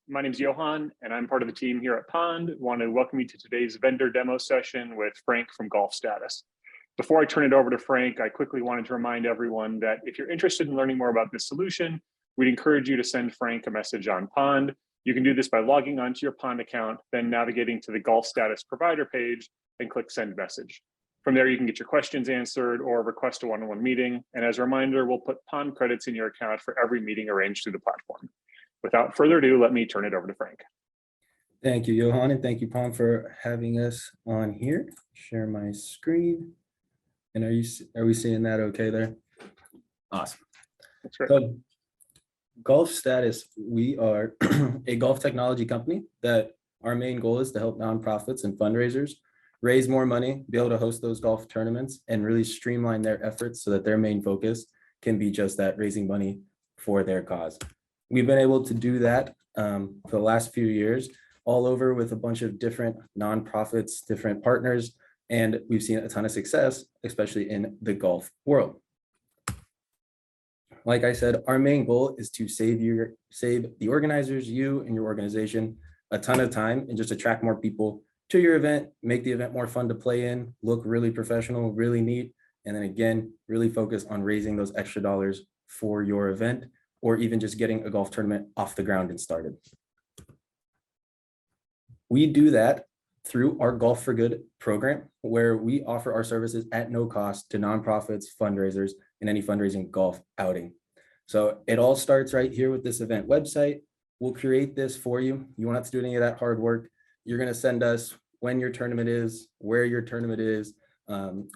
My name is Johan, and I'm part of the team here at Pond. I want to welcome you to today's vendor demo session with Frank from GolfStatus. Before I turn it over to Frank, I quickly wanted to remind everyone that if you're interested in learning more about this solution, we'd encourage you to send Frank a message on Pond. You can do this by logging onto your Pond account, then navigating to the GolfStatus provider page and click send message. From there, you can get your questions answered or request a one-on-one meeting. And as a reminder, we'll put Pond credits in your account for every meeting arranged through the platform. Without further ado, let me turn it over to Frank. Thank you, Johan, and thank you, Pond, for having us on here. Share my screen. And are we seeing that okay there? Awesome. That's great. So, GolfStatus, we are a golf technology company that our main goal is to help nonprofits and fundraisers raise more money, be able to host those golf tournaments, and really streamline their efforts so that their main focus can be just that, raising money for their cause. We've been able to do that for the last few years, all over with a bunch of different nonprofits, different partners, and we've seen a ton of success, especially in the golf world. Like I said, our main goal is to save the organizers, you and your organization, a ton of time and just attract more people to your event, make the event more fun to play in, look really professional, really neat, and then again, really focus on raising those extra dollars for your event, or even just getting a golf tournament off the ground and started. We do that through our Golf for Good program, where we offer our services at no cost to nonprofits, fundraisers, and any fundraising golf outing. So it all starts right here with this event website. We'll create this for you. You won't have to do any of that hard work. You're going to send us when your tournament is, where your tournament is,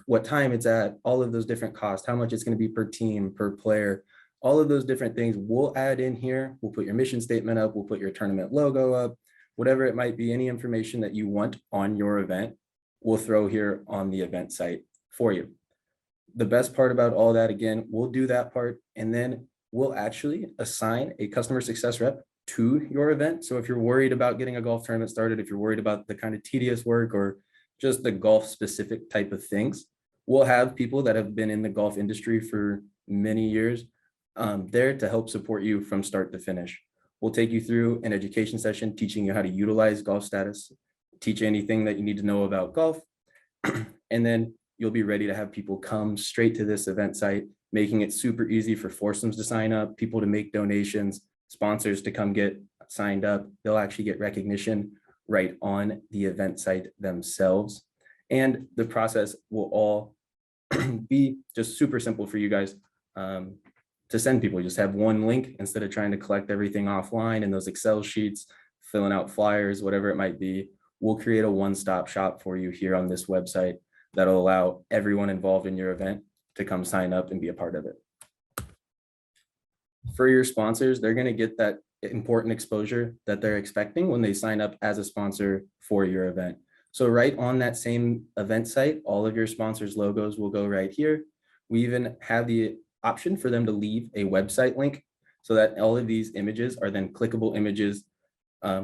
what time it's at, all of those different costs, how much it's going to be per team, per player, all of those different things we'll add in here. We'll put your mission statement up, we'll put your tournament logo up, whatever it might be, any information that you want on your event, we'll throw here on the event site for you. The best part about all that, again, we'll do that part, and then we'll actually assign a customer success rep to your event. So if you're worried about getting a golf tournament started, if you're worried about the kind of tedious work or just the golf specific type of things, we'll have people that have been in the golf industry for many years there to help support you from start to finish. We'll take you through an education session, teaching you how to utilize GolfStatus, teach you anything that you need to know about golf, and then you'll be ready to have people come straight to this event site, making it super easy for foursomes to sign up, people to make donations, sponsors to come get signed up. They'll actually get recognition right on the event site themselves. And the process will all be just super simple for you guys to send people. You just have one link instead of trying to collect everything offline in those Excel sheets, filling out flyers, whatever it might be. We'll create a one-stop shop for you here on this website that'll allow everyone involved in your event to come sign up and be a part of it. For your sponsors, they're going to get that important exposure that they're expecting when they sign up as a sponsor for your event. So right on that same event site, all of your sponsors' logos will go right here. We even have the option for them to leave a website link so that all of these images are then clickable images,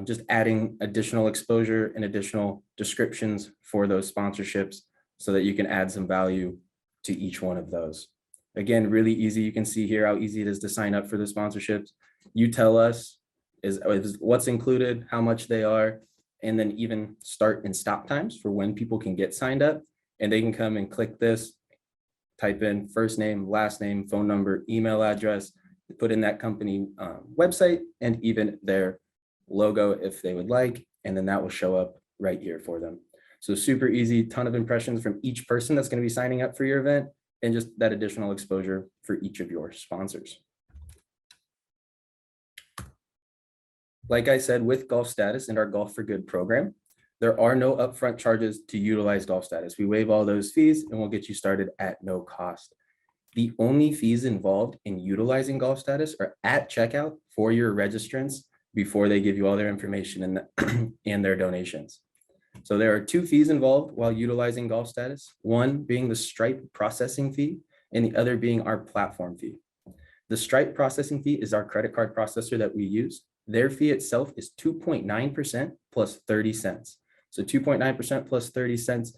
just adding additional exposure and additional descriptions for those sponsorships so that you can add some value to each one of those. Again, really easy. You can see here how easy it is to sign up for the sponsorships. You tell us is what's included, how much they are, and then even start and stop times for when people can get signed up. And they can come and click this, type in first name, last name, phone number, email address, put in that company website, and even their logo if they would like. And then that will show up right here for them. So super easy, ton of impressions from each person that's going to be signing up for your event, and just that additional exposure for each of your sponsors. Like I said, with GolfStatus and our Golf for Good program, there are no upfront charges to utilize GolfStatus. We waive all those fees and we'll get you started at no cost. The only fees involved in utilizing GolfStatus are at checkout for your registrants before they give you all their information and their donations. So there are two fees involved while utilizing GolfStatus, one being the Stripe processing fee and the other being our platform fee. The Stripe processing fee is our credit card processor that we use. Their fee itself is 2.9% plus 30 cents. So 2.9% plus 30 cents.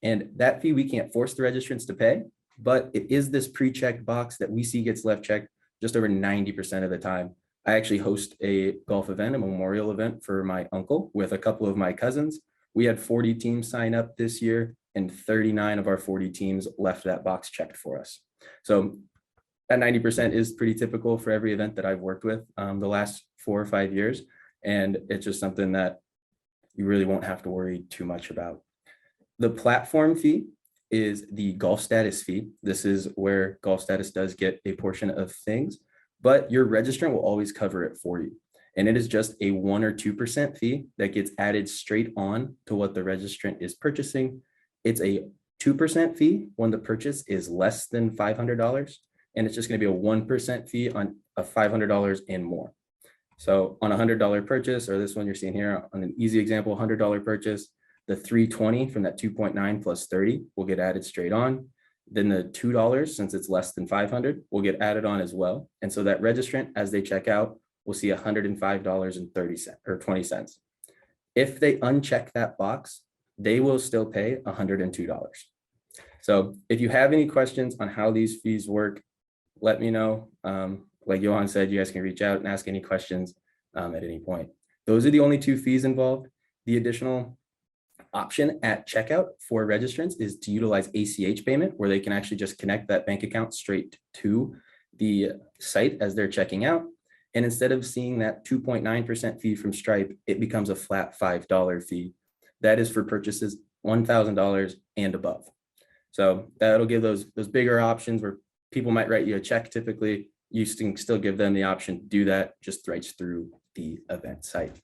And that fee we can't force the registrants to pay, but it is this pre-checked box that we see gets left checked just over 90% of the time. I actually host a golf event, a memorial event for my uncle with a couple of my cousins. We had 40 teams sign up this year, and 39 of our 40 teams left that box checked for us. So that 90% is pretty typical for every event that I've worked with the last 4 or 5 years. And it's just something that you really won't have to worry too much about. The platform fee is the GolfStatus fee. This is where GolfStatus does get a portion of things, but your registrant will always cover it for you. And it is just a 1 or 2% fee that gets added straight on to what the registrant is purchasing. It's a 2% fee when the purchase is less than $500. And it's just going to be a 1% fee on a $500 and more. So on a $100 purchase, or this one you're seeing here on an easy example, $100 purchase, the 320 from that 2.9 plus 30 will get added straight on. Then the $2, since it's less than 500, will get added on as well. And so that registrant, as they check out, will see $105.30 or 20 cents. If they uncheck that box, they will still pay $102. So if you have any questions on how these fees work, let me know. Like Johan said, you guys can reach out and ask any questions at any point. Those are the only 2 fees involved. The additional option at checkout for registrants is to utilize ACH payment, where they can actually just connect that bank account straight to the site as they're checking out. And instead of seeing that 2.9% fee from Stripe, it becomes a flat $5 fee. That is for purchases $1,000 and above. So that'll give those bigger options where people might write you a check. Typically, you can still give them the option to do that just right through the event site.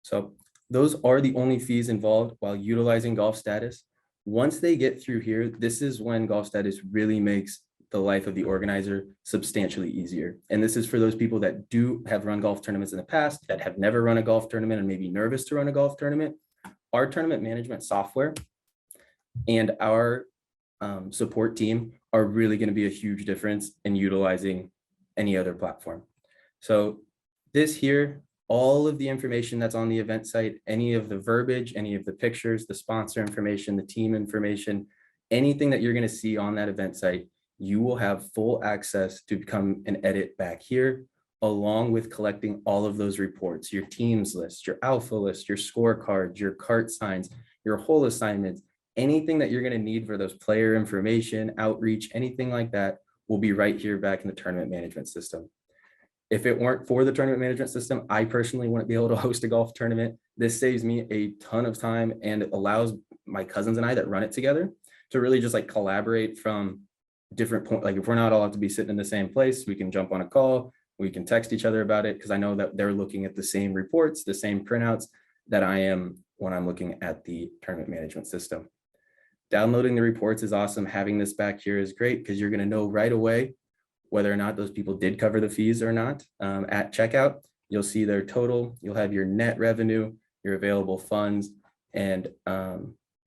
So those are the only fees involved while utilizing GolfStatus. Once they get through here, this is when GolfStatus really makes the life of the organizer substantially easier. And this is for those people that do have run golf tournaments in the past, that have never run a golf tournament and may be nervous to run a golf tournament. Our tournament management software and our support team are really going to be a huge difference in utilizing any other platform. So this here, all of the information that's on the event site, any of the verbiage, any of the pictures, the sponsor information, the team information, anything that you're going to see on that event site, you will have full access to become an edit back here, along with collecting all of those reports, your teams list, your alpha list, your scorecards, your cart signs, your hole assignments, anything that you're going to need for those player information, outreach, anything like that will be right here back in the tournament management system. If it weren't for the tournament management system, I personally wouldn't be able to host a golf tournament. This saves me a ton of time, and it allows my cousins and I that run it together to really just like collaborate from different points. Like if we're not all have to be sitting in the same place, we can jump on a call, we can text each other about it, because I know that they're looking at the same reports, the same printouts that I am when I'm looking at the tournament management system. Downloading the reports is awesome. Having this back here is great because you're going to know right away whether or not those people did cover the fees or not. At checkout, you'll see their total, you'll have your net revenue, your available funds, and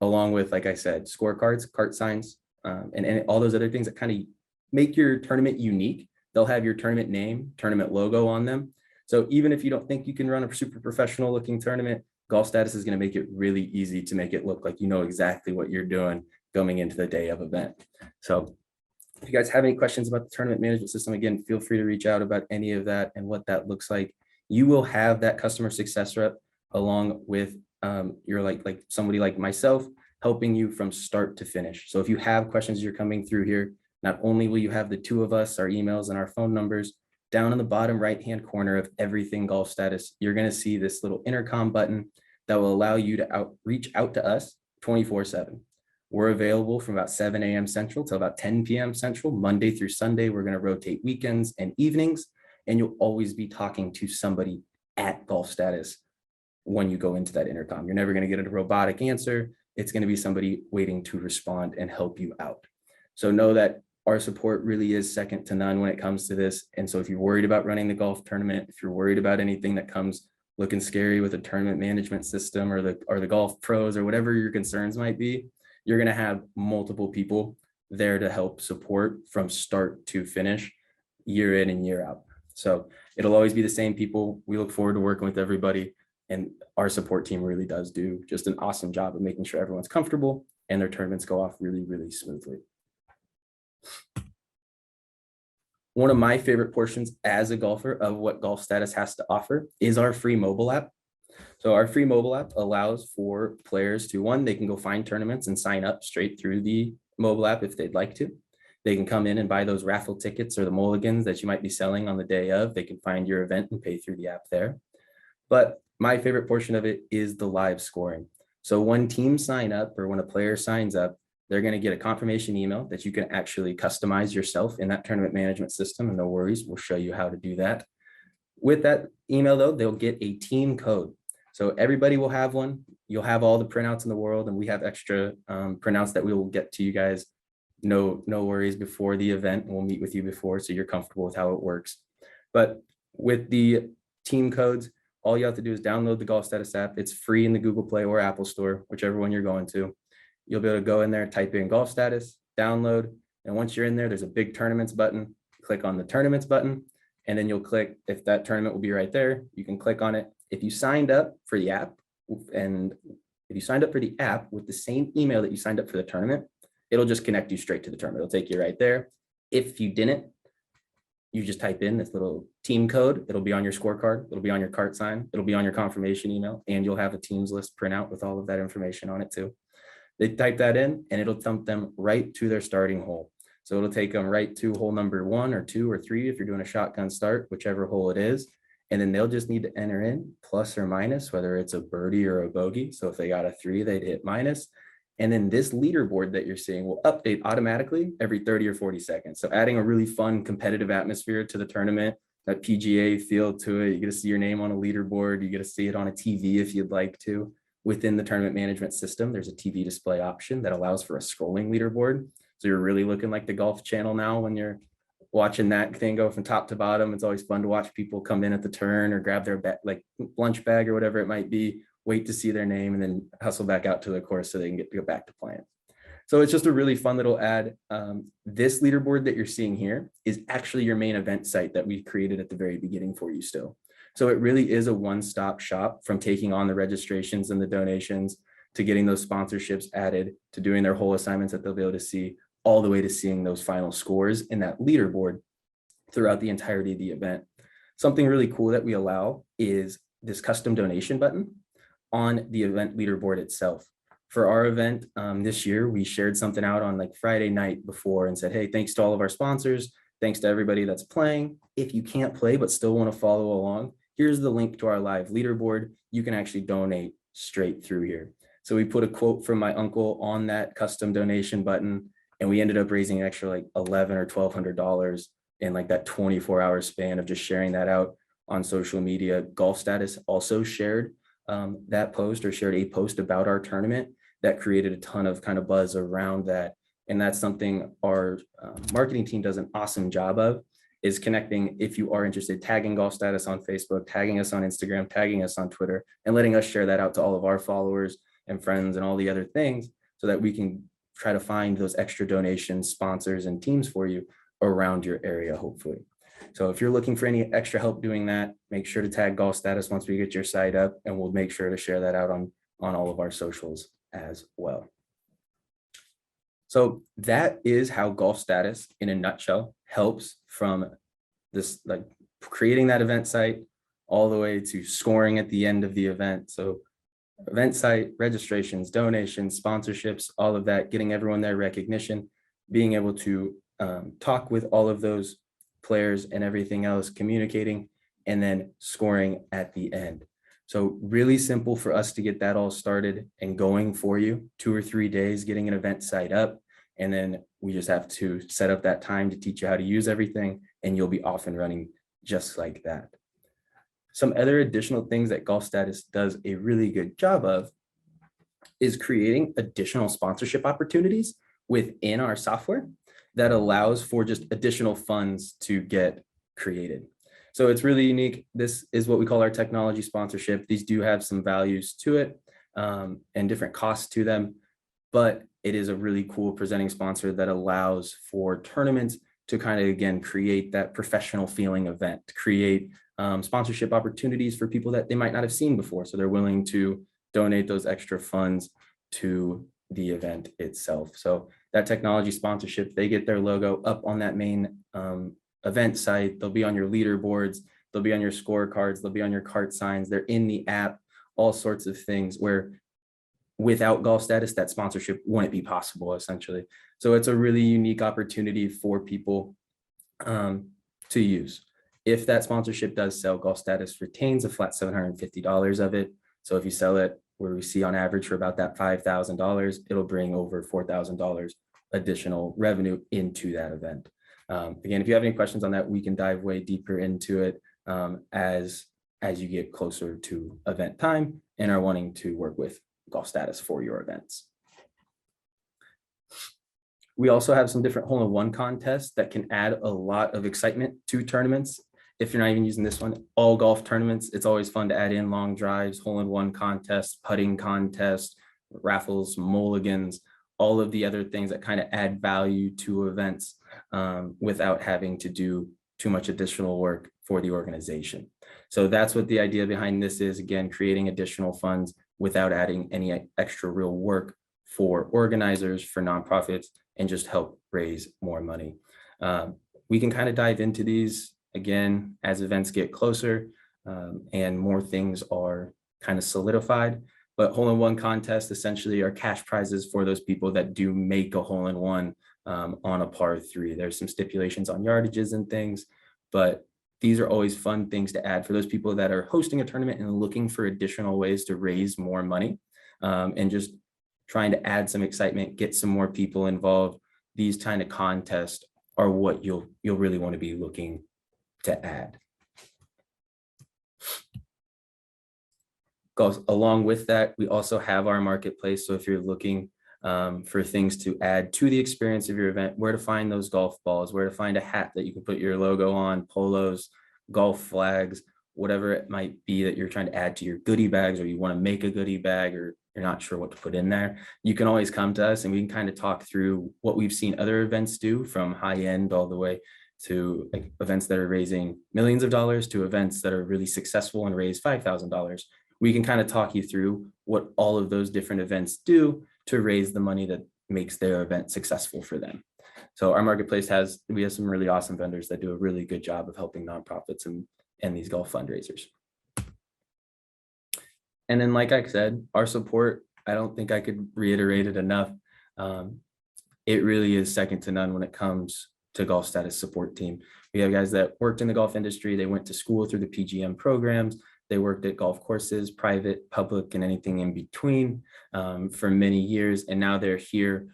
along with, like I said, scorecards, cart signs, and all those other things that kind of make your tournament unique. They'll have your tournament name, tournament logo on them. So even if you don't think you can run a super professional looking tournament, GolfStatus is going to make it really easy to make it look like you know exactly what you're doing going into the day of event. So if you guys have any questions about the tournament management system, again, feel free to reach out about any of that and what that looks like. You will have that customer success rep along with your like somebody like myself helping you from start to finish. So if you have questions you're coming through here, not only will you have the 2 of us, our emails and our phone numbers, down in the bottom right-hand corner of everything GolfStatus, you're going to see this little intercom button that will allow you to reach out to us 24/7. We're available from about 7 a.m. Central till about 10 p.m. Central, Monday through Sunday. We're going to rotate weekends and evenings, and you'll always be talking to somebody at GolfStatus when you go into that intercom. You're never going to get a robotic answer. It's going to be somebody waiting to respond and help you out. So know that our support really is second to none when it comes to this. And so if you're worried about running the golf tournament, if you're worried about anything that comes looking scary with a tournament management system or the golf pros or whatever your concerns might be, you're going to have multiple people there to help support from start to finish, year in and year out. So it'll always be the same people. We look forward to working with everybody, and our support team really does do just an awesome job of making sure everyone's comfortable and their tournaments go off really, really smoothly. One of my favorite portions as a golfer of what GolfStatus has to offer is our free mobile app. So our free mobile app allows for players to, one, they can go find tournaments and sign up straight through the mobile app if they'd like to. They can come in and buy those raffle tickets or the mulligans that you might be selling on the day of. They can find your event and pay through the app there. But my favorite portion of it is the live scoring. So when teams sign up or when a player signs up, they're going to get a confirmation email that you can actually customize yourself in that tournament management system. And no worries, we'll show you how to do that. With that email, though, they'll get a team code. So everybody will have one. You'll have all the printouts in the world, and we have extra printouts that we will get to you guys. No worries before the event. We'll meet with you before so you're comfortable with how it works. But with the team codes, all you have to do is download the GolfStatus app. It's free in the Google Play or Apple Store, whichever one you're going to. You'll be able to go in there, type in GolfStatus, download, and once you're in there, there's a big tournaments button. Click on the tournaments button, and then you'll click, if that tournament will be right there, you can click on it. If you signed up for the app, and if you signed up for the app with the same email that you signed up for the tournament, it'll just connect you straight to the tournament. It'll take you right there. If you didn't, you just type in this little team code. It'll be on your scorecard. It'll be on your cart sign. It'll be on your confirmation email, and you'll have a teams list printout with all of that information on it too. They type that in and it'll dump them right to their starting hole. So it'll take them right to hole number 1 or 2 or 3 if you're doing a shotgun start, whichever hole it is. And then they'll just need to enter in plus or minus, whether it's a birdie or a bogey. So if they got a 3, they'd hit minus. And then this leaderboard that you're seeing will update automatically every 30 or 40 seconds. So adding a really fun competitive atmosphere to the tournament, that PGA feel to it. You get to see your name on a leaderboard. You get to see it on a TV if you'd like to. Within the tournament management system, there's a TV display option that allows for a scrolling leaderboard. So you're really looking like the Golf Channel now when you're watching that thing go from top to bottom. It's always fun to watch people come in at the turn or grab their like lunch bag or whatever it might be, wait to see their name, and then hustle back out to the course so they can go back to playing. So it's just a really fun little ad. This leaderboard that you're seeing here is actually your main event site that we created at the very beginning for you still. So it really is a one-stop shop from taking on the registrations and the donations to getting those sponsorships added to doing their whole assignments that they'll be able to see, all the way to seeing those final scores in that leaderboard throughout the entirety of the event. Something really cool that we allow is this custom donation button on the event leaderboard itself. For our event this year, we shared something out on like Friday night before and said, hey, thanks to all of our sponsors. Thanks to everybody that's playing. If you can't play but still want to follow along, here's the link to our live leaderboard. You can actually donate straight through here. So we put a quote from my uncle on that custom donation button, and we ended up raising an extra like $1,100 or $1,200 in like that 24-hour span of just sharing that out on social media. GolfStatus also shared that post, or shared a post about our tournament that created a ton of kind of buzz around that. And that's something our marketing team does an awesome job of, is connecting, if you are interested, tagging GolfStatus on Facebook, tagging us on Instagram, tagging us on Twitter, and letting us share that out to all of our followers and friends and all the other things, so that we can try to find those extra donations, sponsors, and teams for you around your area, hopefully. So if you're looking for any extra help doing that, make sure to tag GolfStatus once we get your site up, and we'll make sure to share that out on all of our socials as well. So that is how GolfStatus in a nutshell helps from this, like creating that event site all the way to scoring at the end of the event. So event site, registrations, donations, sponsorships, all of that, getting everyone their recognition, being able to talk with all of those players and everything else, communicating, and then scoring at the end. So really simple for us to get that all started and going for you. 2 or 3 days getting an event site up, and then we just have to set up that time to teach you how to use everything, and you'll be off and running just like that. Some other additional things that GolfStatus does a really good job of is creating additional sponsorship opportunities within our software that allows for just additional funds to get created. So it's really unique. This is what we call our technology sponsorship. These do have some values to it and different costs to them, but it is a really cool presenting sponsor that allows for tournaments to kind of, again, create that professional feeling event, to create sponsorship opportunities for people that they might not have seen before. So they're willing to donate those extra funds to the event itself. So that technology sponsorship, they get their logo up on that main event site, they'll be on your leaderboards, they'll be on your scorecards, they'll be on your cart signs, they're in the app, all sorts of things where without GolfStatus, that sponsorship wouldn't be possible essentially. So it's a really unique opportunity for people to use. If that sponsorship does sell, GolfStatus retains a flat $750 of it. So if you sell it where we see on average for about that $5,000, it'll bring over $4,000 additional revenue into that event. Again, if you have any questions on that, we can dive way deeper into it as you get closer to event time and are wanting to work with GolfStatus for your events. We also have some different hole-in-one contests that can add a lot of excitement to tournaments. If you're not even using this one, all golf tournaments, it's always fun to add in long drives, hole-in-one contests, putting contests, raffles, mulligans, all of the other things that kind of add value to events without having to do too much additional work for the organization. So that's what the idea behind this is, again, creating additional funds without adding any extra real work for organizers, for nonprofits, and just help raise more money. We can kind of dive into these again as events get closer and more things are kind of solidified. But hole-in-one contests essentially are cash prizes for those people that do make a hole-in-one on a par 3. There's some stipulations on yardages and things, but these are always fun things to add for those people that are hosting a tournament and looking for additional ways to raise more money and just trying to add some excitement, get some more people involved. These kind of contests are what you'll really want to be looking to add. Along with that, we also have our marketplace. So if you're looking for things to add to the experience of your event, where to find those golf balls, where to find a hat that you can put your logo on, polos, golf flags, whatever it might be that you're trying to add to your goodie bags, or you want to make a goodie bag, or you're not sure what to put in there, you can always come to us and we can kind of talk through what we've seen other events do, from high end all the way to like events that are raising millions of dollars to events that are really successful and raise $5,000. We can kind of talk you through what all of those different events do to raise the money that makes their event successful for them. So our marketplace we have some really awesome vendors that do a really good job of helping nonprofits and these golf fundraisers. And then, like I said, our support, I don't think I could reiterate it enough. It really is second to none when it comes to GolfStatus support team. We have guys that worked in the golf industry. They went to school through the PGM programs. They worked at golf courses, private, public, and anything in between for many years. And now they're here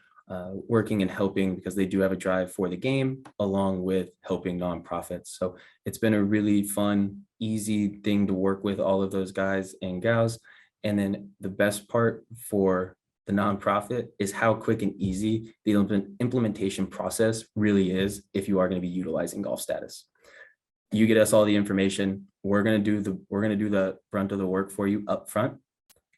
working and helping because they do have a drive for the game, along with helping nonprofits. So it's been a really fun, easy thing to work with all of those guys and gals. And then the best part for the nonprofit is how quick and easy the implementation process really is if you are going to be utilizing GolfStatus. You get us all the information. We're going to do the brunt of the work for you up front.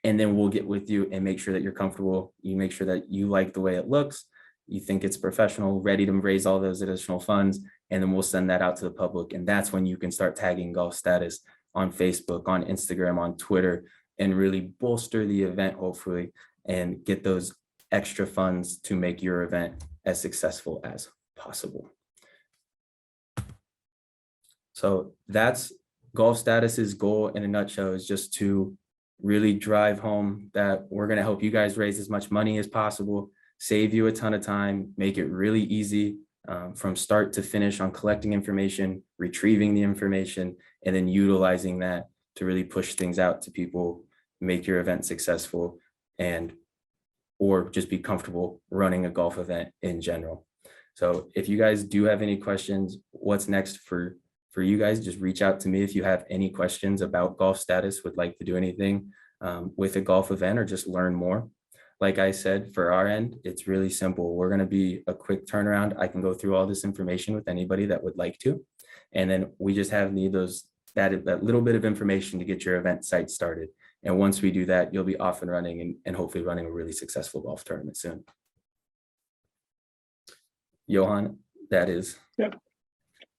And then we'll get with you and make sure that you're comfortable. You make sure that you like the way it looks. You think it's professional, ready to raise all those additional funds. And then we'll send that out to the public. And that's when you can start tagging GolfStatus on Facebook, on Instagram, on Twitter, and really bolster the event, hopefully, and get those extra funds to make your event as successful as possible. So that's GolfStatus's goal in a nutshell, is just to really drive home that we're going to help you guys raise as much money as possible, save you a ton of time, make it really easy from start to finish on collecting information, retrieving the information, and then utilizing that to really push things out to people, make your event successful, or just be comfortable running a golf event in general. So if you guys do have any questions, what's next for you guys, just reach out to me if you have any questions about GolfStatus, would like to do anything with a golf event or just learn more. Like I said, for our end, it's really simple. We're going to be a quick turnaround. I can go through all this information with anybody that would like to. And then we just need that little bit of information to get your event site started. And once we do that, you'll be off and running and hopefully running a really successful golf tournament soon. Johan, that is. Yep.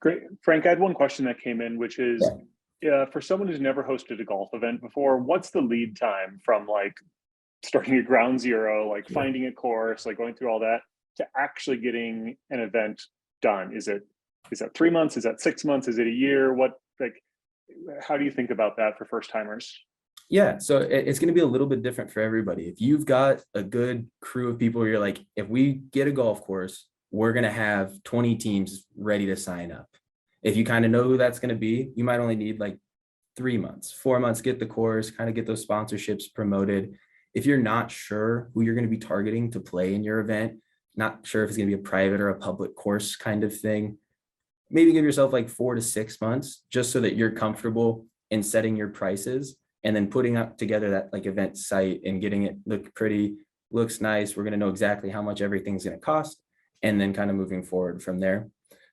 Great. Frank, I had one question that came in, which is, for someone who's never hosted a golf event before, what's the lead time from like starting at ground zero, like finding a course, like going through all that, to actually getting an event done? Is it Is that 3 months? Is that 6 months? Is it a year? How do you think about that for first timers? Yeah, so it's going to be a little bit different for everybody. If you've got a good crew of people, you're like, if we get a golf course, we're going to have 20 teams ready to sign up. If you kind of know who that's going to be, you might only need like 3 months, 4 months, get the course, kind of get those sponsorships promoted. If you're not sure who you're going to be targeting to play in your event, not sure if it's going to be a private or a public course kind of thing, maybe give yourself like 4 to 6 months just so that you're comfortable in setting your prices and then putting up together that like event site and getting it look pretty, looks nice. We're going to know exactly how much everything's going to cost and then kind of moving forward from there.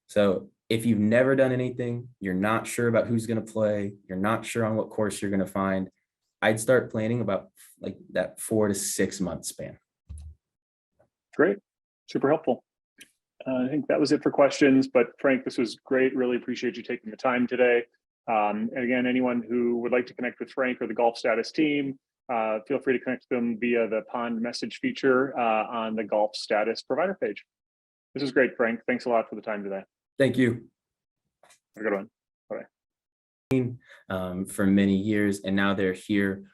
So if you've never done anything, you're not sure about who's going to play, you're not sure on what course you're going to find, I'd start planning about like that 4 to 6 month span. Great, super helpful. I think that was it for questions, but Frank, this was great. Really appreciate you taking the time today. And again, anyone who would like to connect with Frank or the GolfStatus team, feel free to connect them via the Pond message feature on the GolfStatus provider page. This is great, Frank. Thanks a lot for the time today. Thank you. Have a good one. Bye. For many years, and now they're here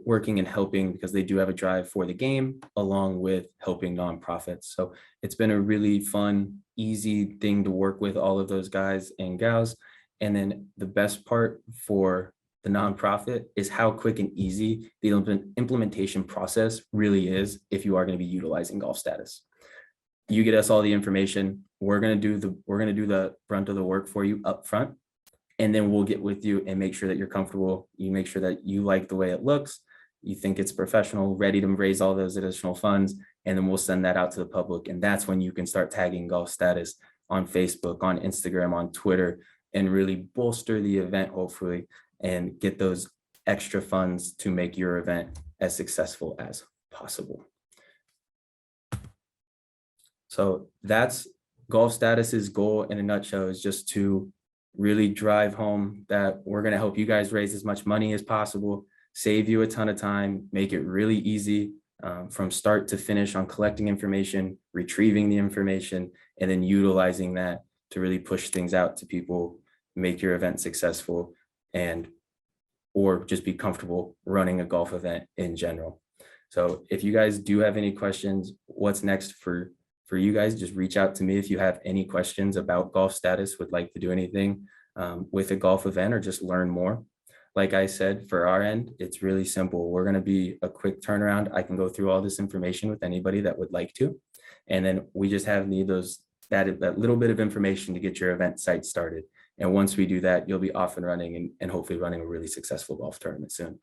working and helping because they do have a drive for the game along with helping nonprofits. So it's been a really fun, easy thing to work with all of those guys and gals. And then the best part for the nonprofit is how quick and easy the implementation process really is if you are going to be utilizing GolfStatus. You get us all the information. We're going to do the brunt of the work for you up front. And then we'll get with you and make sure that you're comfortable. You make sure that you like the way it looks. You think it's professional, ready to raise all those additional funds. And then we'll send that out to the public. And that's when you can start tagging GolfStatus on Facebook, on Instagram, on Twitter, and really bolster the event, hopefully, and get those extra funds to make your event as successful as possible. So that's GolfStatus's goal in a nutshell, is just to really drive home that we're going to help you guys raise as much money as possible, save you a ton of time, make it really easy from start to finish on collecting information, retrieving the information, and then utilizing that to really push things out to people, make your event successful, and or just be comfortable running a golf event in general. So if you guys do have any questions, what's next for you guys, just reach out to me if you have any questions about GolfStatus, would like to do anything with a golf event or just learn more. Like I said, for our end, it's really simple. We're going to be a quick turnaround. I can go through all this information with anybody that would like to. And then we just need that little bit of information to get your event site started. And once we do that, you'll be off and running and hopefully running a really successful golf tournament soon.